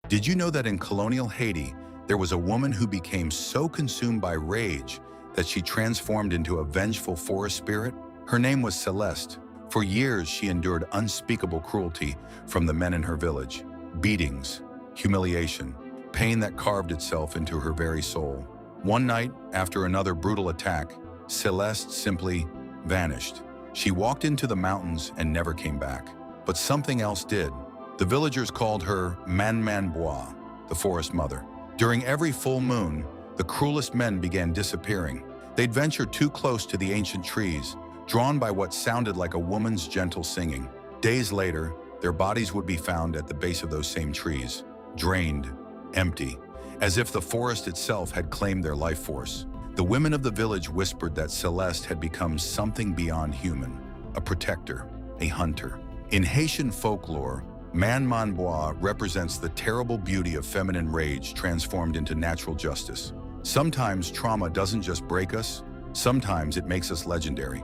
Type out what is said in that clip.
Did you know that in colonial Haiti, there was a woman who became so consumed by rage that she transformed into a vengeful forest spirit? Her name was Celeste. For years, she endured unspeakable cruelty from the men in her village. Beatings, humiliation, pain that carved itself into her very soul. One night, after another brutal attack, Celeste simply vanished. She walked into the mountains and never came back. But something else did. The villagers called her Man Bois, the forest mother. During every full moon, the cruelest men began disappearing. They'd venture too close to the ancient trees, drawn by what sounded like a woman's gentle singing. Days later, their bodies would be found at the base of those same trees, drained, empty, as if the forest itself had claimed their life force. The women of the village whispered that Celeste had become something beyond human, a protector, a hunter. In Haitian folklore, Man Bois represents the terrible beauty of feminine rage transformed into natural justice. Sometimes trauma doesn't just break us, sometimes it makes us legendary.